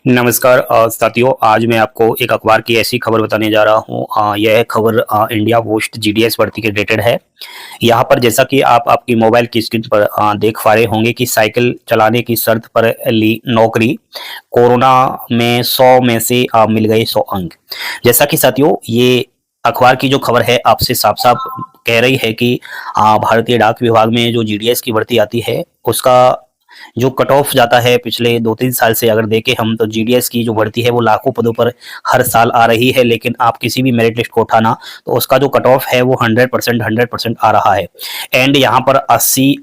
नमस्कार साथियों, आज मैं आपको एक अखबार की ऐसी खबर बताने जा रहा हूँ। यह खबर इंडिया पोस्ट जीडीएस भर्ती के रिलेटेड है। यहाँ पर जैसा कि आप आपकी मोबाइल की स्क्रीन पर देख पा रहे होंगे कि साइकिल चलाने की शर्त पर ली नौकरी, कोरोना में 100 में से मिल गए 100 अंक। जैसा कि साथियों, ये अखबार की जो खबर है आपसे साफ साफ कह रही है कि भारतीय डाक विभाग में जो जीडीएस की भर्ती आती है उसका जो कट ऑफ जाता है पिछले 2-3 साल से अगर देखें हम, तो जीडीएस की जो भर्ती है वो लाखों पदों पर हर साल आ रही है। लेकिन आप किसी भी मेरिट लिस्ट को उठाना तो उसका जो कट ऑफ है वो 100% आ रहा है। एंड यहाँ पर 80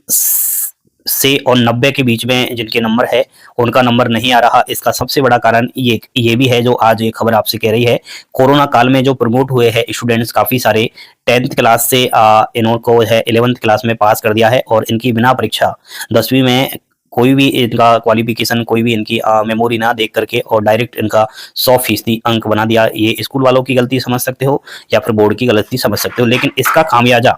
से और 90 के बीच में जिनके नंबर है उनका नंबर नहीं आ रहा। इसका सबसे बड़ा कारण ये भी है जो आज ये खबर आपसे कह रही है। कोरोना काल में जो प्रमोट हुए हैं स्टूडेंट्स काफी सारे 10th क्लास से इनको है 11th क्लास में पास कर दिया है और इनकी बिना परीक्षा 10वीं में कोई भी इनका क्वालिफिकेशन, कोई भी इनकी मेमोरी ना देख करके और डायरेक्ट इनका 100% अंक बना दिया। ये स्कूल वालों की गलती समझ सकते हो या फिर बोर्ड की गलती समझ सकते हो, लेकिन इसका खामियाजा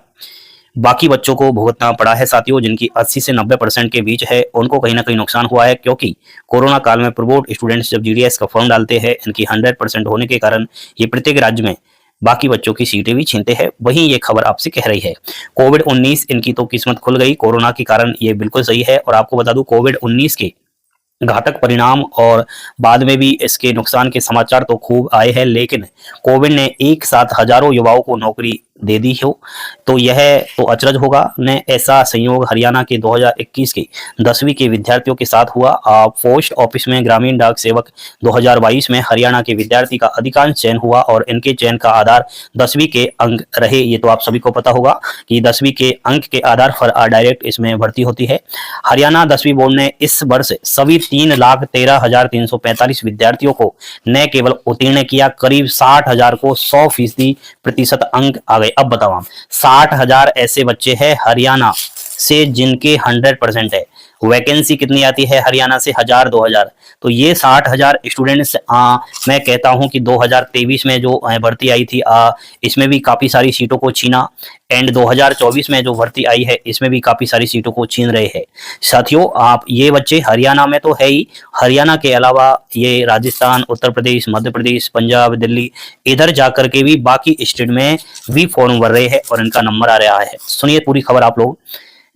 बाकी बच्चों को भुगतना पड़ा है साथियों। जिनकी 80 से 90% के बीच है उनको कहीं ना कहीं नुकसान हुआ है, क्योंकि कोरोना काल में प्रोबोर्ड स्टूडेंट्स जब जीडीएस का फॉर्म डालते हैं इनकी 100% होने के कारण ये प्रत्येक राज्य में बाकी बच्चों की सीटें भी छीनते हैं। वहीं ये खबर आपसे कह रही है कोविड-19 इनकी तो किस्मत खुल गई कोरोना के कारण, ये बिल्कुल सही है। और आपको बता दूं कोविड-19 के घातक परिणाम और बाद में भी इसके नुकसान के समाचार तो खूब आए हैं, लेकिन कोविड ने एक साथ हजारों युवाओं को नौकरी दे दी हो तो यह तो अचरज होगा ने। ऐसा संयोग हरियाणा के 2021 के 10वीं के विद्यार्थियों के साथ हुआ। पोस्ट ऑफिस में ग्रामीण डाक सेवक 2022 में हरियाणा के विद्यार्थी का अधिकांश चयन हुआ और इनके चयन का आधार 10वीं के अंक रहे। ये तो आप सभी को पता होगा कि 10वीं के अंक के आधार पर डायरेक्ट इसमें भर्ती होती है। हरियाणा 10वीं बोर्ड ने इस वर्ष सभी 3,13,345 विद्यार्थियों को न केवल उत्तीर्ण किया, करीब 60,000 को 100% अंक आ गए। अब बताओ हम 60,000 ऐसे बच्चे हैं हरियाणा से जिनके 100% है। वैकेंसी कितनी आती है हरियाणा से? 1000-2000। तो ये 60,000 स्टूडेंट्स मैं कहता हूं कि 2023 में जो भर्ती आई थी इसमें भी काफी सारी सीटों को छीना, एंड 2024 में जो भर्ती आई है इसमें भी काफी सारी सीटों को छीन रहे हैं साथियों। आप ये बच्चे हरियाणा में तो है ही, हरियाणा के अलावा ये राजस्थान, उत्तर प्रदेश, मध्य प्रदेश, पंजाब, दिल्ली, इधर जाकर के भी बाकी स्टेट में भी फॉर्म भर रहे हैं और इनका नंबर आ रहा है। सुनिए पूरी खबर आप लोग।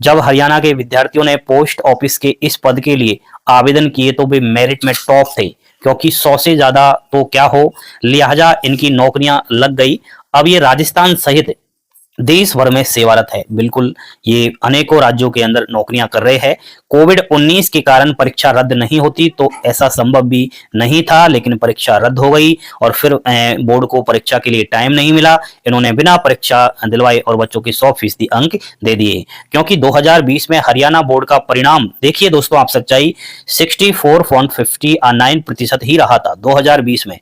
जब हरियाणा के विद्यार्थियों ने पोस्ट ऑफिस के इस पद के लिए आवेदन किए तो वे मेरिट में टॉप थे, क्योंकि 100 से ज्यादा तो क्या हो, लिहाजा इनकी नौकरियां लग गई। अब ये राजस्थान सहित देश भर में सेवारत है। बिल्कुल, ये अनेकों राज्यों के अंदर नौकरियां कर रहे हैं। कोविड-19 के कारण परीक्षा रद्द नहीं होती तो ऐसा संभव भी नहीं था, लेकिन परीक्षा रद्द हो गई और फिर बोर्ड को परीक्षा के लिए टाइम नहीं मिला। इन्होंने बिना परीक्षा दिलवाए और बच्चों के 100% अंक दे दिए, क्योंकि 2020 में हरियाणा बोर्ड का परिणाम देखिए दोस्तों आप सच्चाई 64.59% ही रहा था 2020 में।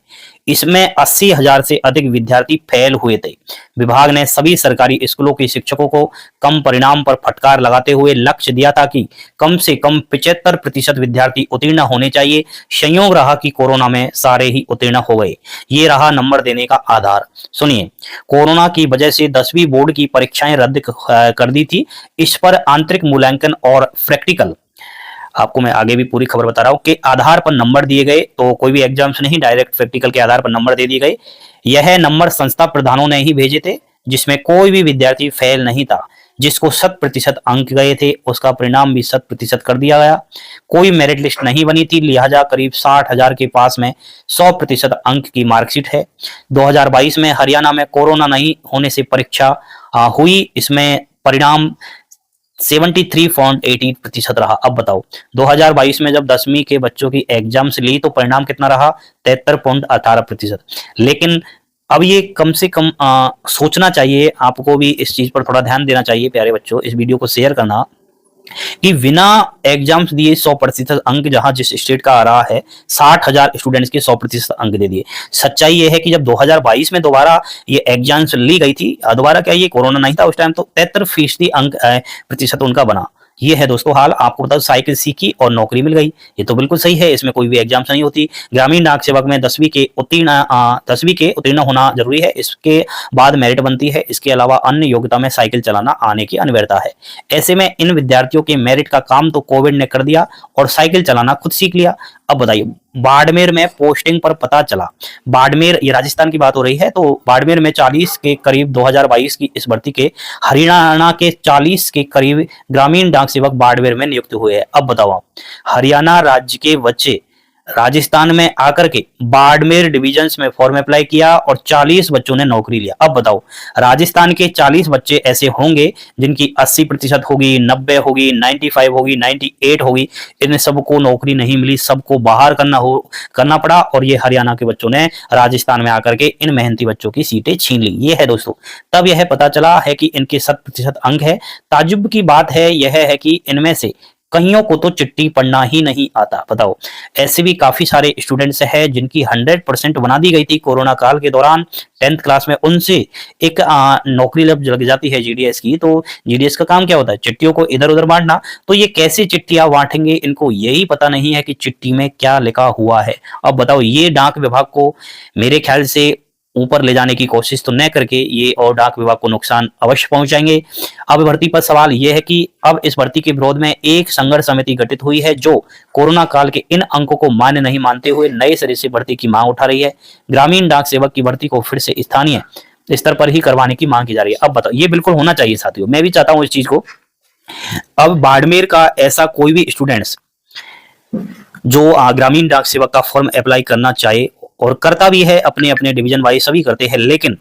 इसमें 80,000 से अधिक विद्यार्थी फेल हुए थे। विभाग ने सभी सरकारी स्कूलों के शिक्षकों को कम परिणाम पर फटकार लगाते हुए लक्ष्य दिया था कि कम से कम 75% विद्यार्थी उत्तीर्ण होने चाहिए। संयोग रहा कि कोरोना में सारे ही उत्तीर्ण हो गए। ये रहा नंबर देने का आधार। सुनिए, कोरोना की वजह से 10वीं बोर्ड की परीक्षाएं रद्द कर दी थी। इस पर आंतरिक मूल्यांकन और प्रैक्टिकल, आपको मैं आगे भी पूरी खबर बता रहा हूं, के आधार पर नंबर दिए गए। तो कोई भी एग्जाम्स नहीं, डायरेक्ट प्रैक्टिकल के आधार पर नंबर दे दिए गए। यह नंबर संस्था प्रधानों ने ही भेजे थे, जिसमें कोई भी विद्यार्थी फेल नहीं था। जिसको 100% अंक गए थे उसका परिणाम भी 100% कर दिया गया। कोई मेरिट लिस्ट नहीं बनी थी, लिहाजा करीब 60,000 के पास में 100% अंक की मार्कशीट है। 2022 में हरियाणा में कोरोना नहीं होने से परीक्षा हुई, इसमें परिणाम 73.18% रहा। अब बताओ 2022 में जब 10वीं के बच्चों की एग्जाम्स ली तो परिणाम कितना रहा? 73.18%। लेकिन अब ये कम से कम सोचना चाहिए, आपको भी इस चीज पर थोड़ा ध्यान देना चाहिए प्यारे बच्चों। इस वीडियो को शेयर करना कि बिना एग्जाम्स दिए 100% अंक जहां जिस स्टेट का आ रहा है, 60,000 स्टूडेंट्स के 100% अंक दे दिए। सच्चाई ये है कि जब 2022 में दोबारा ये एग्जाम्स ली गई थी, दोबारा क्या ये कोरोना नहीं था उस टाइम, तो 73% अंक प्रतिशत उनका बना। ये है दोस्तों हाल। आपको बताओ साइकिल सीखी और नौकरी मिल गई, ये तो बिल्कुल सही है, इसमें कोई भी एग्जाम्स नहीं होती। ग्रामीण डाक सेवक में 10वीं के उत्तीर्ण होना जरूरी है, इसके बाद मेरिट बनती है। इसके अलावा अन्य योग्यता में साइकिल चलाना आने की अनिवार्यता है। ऐसे में इन विद्यार्थियों के मेरिट का काम तो कोविड ने कर दिया और साइकिल चलाना खुद सीख लिया। अब बताइए बाड़मेर में पोस्टिंग पर पता चला। बाड़मेर, ये राजस्थान की बात हो रही है, तो बाड़मेर में 40 के करीब 2022 की इस भर्ती के हरियाणा के 40 के करीब ग्रामीण डाक सेवक बाड़मेर में नियुक्त हुए हैं। अब बताओ आप, हरियाणा राज्य के बच्चे राजस्थान में आकर के बाड़मेर डिविजन्स में फॉर्म अप्लाई किया और 40 बच्चों ने नौकरी लिया। अब बताओ, राजस्थान के 40 बच्चे ऐसे होंगे जिनकी 80% होगी, 90 होगी, 95 होगी, 98 होगी, इन सबको नौकरी नहीं मिली, सबको बाहर करना पड़ा और ये हरियाणा के बच्चों ने राजस्थान में आकर के इन मेहनती बच्चों की सीटें छीन ली। ये है दोस्तों, तब यह पता चला है कि इनके 100% अंक है। ताज्जुब की बात है यह है कि इनमें से कईयों को तो चिट्ठी पढ़ना ही नहीं आता। बताओ, ऐसे भी काफी सारे स्टूडेंट्स हैं जिनकी 100% बना दी गई थी कोरोना काल के दौरान 10th क्लास में, उनसे एक नौकरी लग जाती है जीडीएस की। तो जीडीएस का काम क्या होता है? चिट्ठियों को इधर उधर बांटना। तो ये कैसे चिट्ठियां बांटेंगे, इनको यही पता नहीं है कि चिट्ठी में क्या लिखा हुआ है। अब बताओ, ये डाक विभाग को मेरे ख्याल से ऊपर ले जाने की कोशिश तो न करके ये और डाक विभाग को नुकसान अवश्य पहुंचाएंगे। अब भर्ती पर सवाल यह है कि अब इस भर्ती के विरोध में एक संघर्ष समिति गठित हुई है जो कोरोना काल के इन अंकों को मान्य नहीं मानते हुए नए सिरे से भर्ती की मांग उठा रही है। ग्रामीण डाक सेवक की भर्ती को फिर से स्थानीय स्तर पर ही करवाने की मांग की जा रही है। अब बताओ, ये बिल्कुल होना चाहिए साथियों, मैं भी चाहता हूं इस चीज को। अब बाड़मेर का ऐसा कोई भी स्टूडेंट्स जो ग्रामीण डाक सेवक का फॉर्म अप्लाई करना चाहे और करता भी है, अपने अपने डिवीजन वाइज सभी करते हैं, लेकिन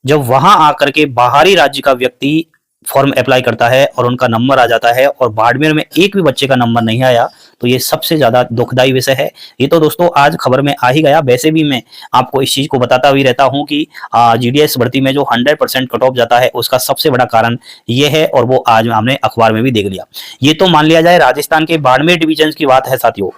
जब वहां आकर के बाहरी राज्य का व्यक्ति फॉर्म अप्लाई करता है और उनका नंबर आ जाता है और बाड़मेर में एक भी बच्चे का नंबर नहीं आया, तो ये सबसे ज्यादा दुखदायी विषय है। ये तो दोस्तों आज खबर में आ ही गया। वैसे भी मैं आपको इस चीज को बताता भी रहता हूं कि जीडीएस भर्ती में जो 100% कट ऑफ जाता है उसका सबसे बड़ा कारण ये है, और वो आज हमने अखबार में भी देख लिया। ये तो मान लिया जाए राजस्थान के बाड़मेर डिवीजन की बात है साथियों,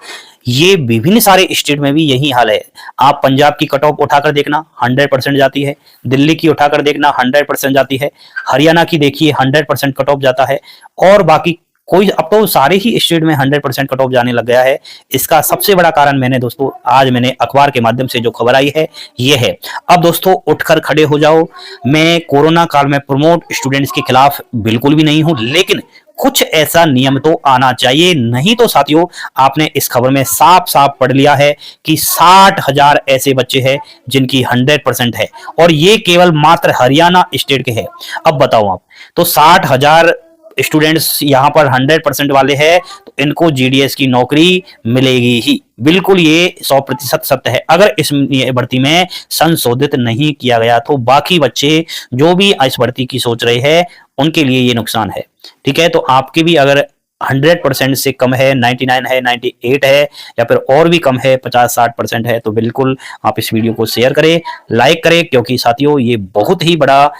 ये विभिन्न सारे स्टेट में भी यही हाल है। आप पंजाब की कट ऑफ उठाकर देखना 100% जाती है, दिल्ली की उठाकर देखना 100% जाती है, हरियाणा की देखिए 100% कट ऑफ जाता है, और बाकी कोई अब तो सारे ही स्टेट में 100% कट ऑफ जाने लग गया है। इसका सबसे बड़ा कारण मैंने अखबार के माध्यम से जो खबर आई है ये है। अब दोस्तों उठकर खड़े हो जाओ। मैं कोरोना काल में प्रमोट स्टूडेंट्स के खिलाफ बिल्कुल भी नहीं हूं, लेकिन कुछ ऐसा नियम तो आना चाहिए। नहीं तो साथियों, आपने इस खबर में साफ साफ पढ़ लिया है कि 60,000 ऐसे बच्चे हैं जिनकी 100% है, और ये केवल मात्र हरियाणा स्टेट के हैं। अब बताओ आप, तो 60,000 स्टूडेंट्स यहाँ पर 100% वाले हैं, तो इनको जीडीएस की नौकरी मिलेगी ही। बिल्कुल ये 100% सत्य है। अगर इस भर्ती में संशोधित नहीं किया गया तो बाकी बच्चे जो भी इस भर्ती की सोच रहे हैं उनके लिए ये नुकसान है। ठीक है, तो आपके भी अगर 100% से कम है, 99 है, 98 है, या फिर और भी कम है, 50-60% है, तो बिल्कुल आप इस वीडियो को शेयर करें, लाइक करें, क्योंकि साथियों ये बहुत ही बड़ा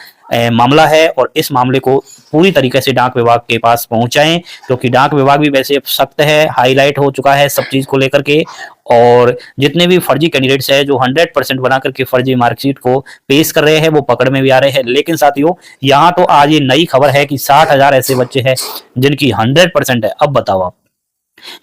मामला है और इस मामले को पूरी तरीके से डाक विभाग के पास पहुंचाएं, क्योंकि डाक विभाग भी वैसे सख्त है, हाईलाइट हो चुका है सब चीज को लेकर के, और जितने भी फर्जी कैंडिडेट्स हैं जो 100% बना करके फर्जी मार्कशीट को पेश कर रहे हैं वो पकड़ में भी आ रहे हैं। लेकिन साथियों यहाँ तो आज ये नई खबर है कि 60,000 ऐसे बच्चे हैं जिनकी 100% है। अब बताओ आप,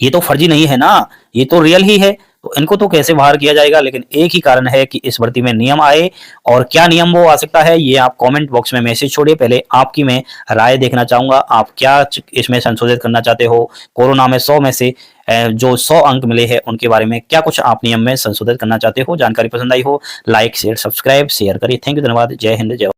ये तो फर्जी नहीं है ना, ये तो रियल ही है, तो इनको तो कैसे बाहर किया जाएगा। लेकिन एक ही कारण है कि इस भर्ती में नियम आए, और क्या नियम वो आ सकता है ये आप कमेंट बॉक्स में मैसेज छोड़िए। पहले आपकी मैं राय देखना चाहूंगा, आप क्या इसमें संशोधित करना चाहते हो। कोरोना में 100 में से जो 100 अंक मिले हैं उनके बारे में क्या कुछ आप नियम में संशोधित करना चाहते हो। जानकारी पसंद आई हो, लाइक शेयर सब्सक्राइब शेयर करिए। थैंक यू, धन्यवाद। जय हिंद, जय भारत।